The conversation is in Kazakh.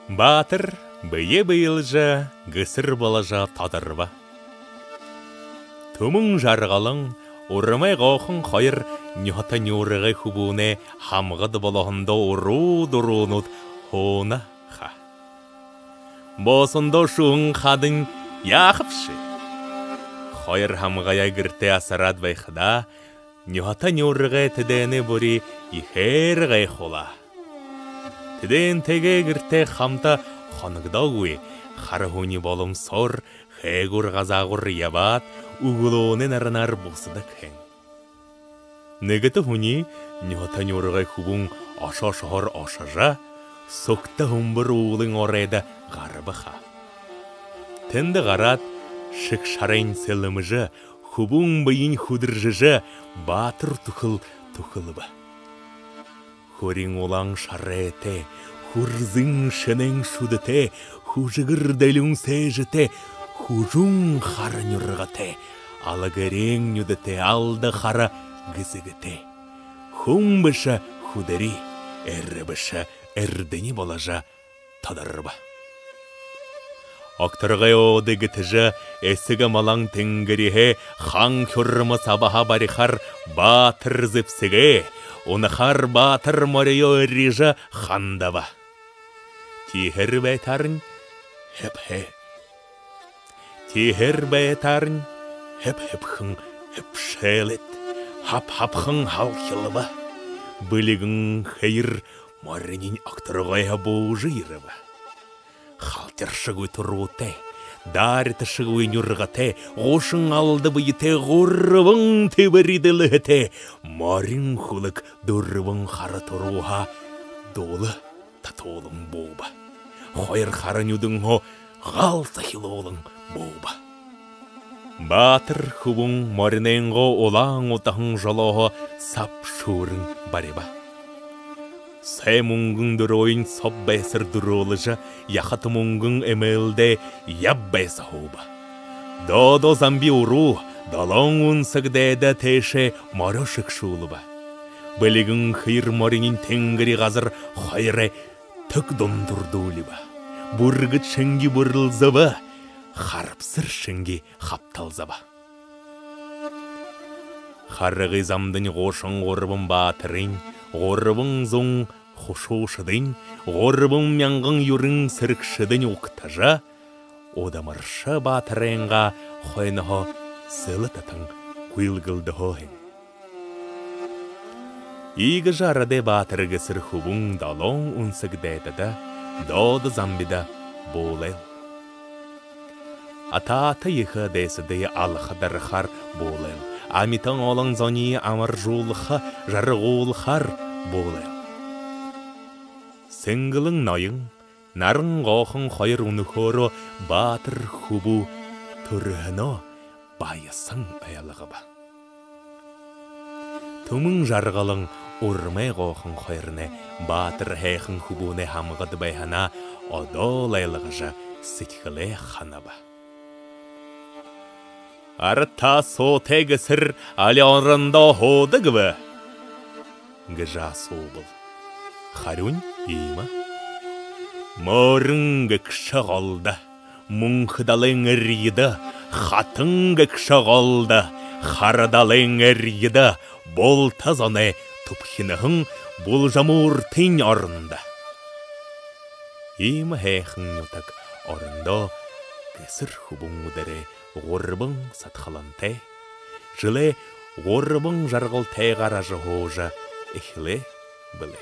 Батыр бейе бейілжі, гісір болажа тадырба. Түмің жарғалың, ұрымай қоқын қайыр, нюхата нюрығы хубуне хамғыд болағында ұру-дұрунут хона ха. Босында шуын қадын яқыпшы. Қайыр хамғая гірте асарад байқыда, нюхата нюрығы тідені бұрі ихер ғайқола. Тіден теге гірте хамта қанығда өй, қарығуни болым сор, хегур ғазағур ябат, уғылуынен арынар бұсыды кән. Негеті хуни, нюхата нюрығы хубун аша шағыр ашажа, соқта хумбыр уғылың орайда ғарыбыға. Тенді ғарат, шық шарайн селіміжі, хубун байын худыржыжы, батыр тұқыл-тұқылыбы. Хорин олаң шарете, хурзың шенен шудете, хужығыр дәлің сәжете, хужың қары нүрғате, алығырен нүдете, алды қары гізігіте. Хумбыша худери, әрбіша әрдіні болажа тадарба. Оқтырғай оды гітіжі, әсігі малаң теңгіріге, хан күрімі сабаға барихар батыр зіпсіге, онықар батыр морайо әррежі хандава. Тихер бәйтарын, хеп-хе. Тихер бәйтарын, хеп-хеп-хың, хеп-шәлет, хап-хап-хың халқылыва. Білігің хейір, морайнин оқтырғайға бұжы еріва. Халтер шығуй тұруыте, дарыты шығуй нүрғате, ғошың алды бұйыте, ғұрывың тебіриділіғіте, марин хулық дұрывың қары тұруға, долы татолың боба. Қойыр қары нүдің ғо, ғал сахилолың боба. Батыр хубың маринен ғо олаң отағың жолығы сап шуырың бареба. Сәй мұңғың дұройын соп бәсір дұролыжы, яқаты мұңғың әмелде яб бәсі хоба. Додо замби ұру, далаң ұнсығдәді тәші мары шықшулыба. Білігің қиыр маринин тәңгірі ғазыр қайры түк дондырдулыба. Бұрғыт шыңги бұрылзыба, қарыпсыр шыңги қапталзыба. Қарығы замдың ғошың ғорыбын батырын, ғорыбың зоң хошошыдың, ғорыбың мяңғың юрың сірікшыдың уқтажа, одамыршы батырынға қойнығы сылы татың құйылғылды хоғын. Игі жарады батырғы сір хубың далон ұнсық дәдіді, доды замбида болел. Ата-аты иқы дәсіді алықыдырқар болел. Амитан олың зони амыр жолықы, жарығолықар болы. Сіңгілің найың, нарын ғоқын қайыр ұнықоры батыр хубу түріні байысың аялығы ба. Түмің жарғалың ұрмай ғоқын қайырны батыр хейхін хубуны хамғыды байхана одол айлығыжа сетхілі қана ба. Арыта сотегі сір алянрында ходы гіві. Гіжа собыл. Харюн ема. Морың гікші қалды. Мұңқыдалың әрейді. Хатын гікші қалды. Харадалың әрейді. Бол тазаны тұпхинығың бұл жамур тің арында. Ема хейхін ұтак арында кесір хубың ұдары ғорыбың сатқалантай, жылы ғорыбың жарғыл тәй ғаражы ғожа эхіле біле.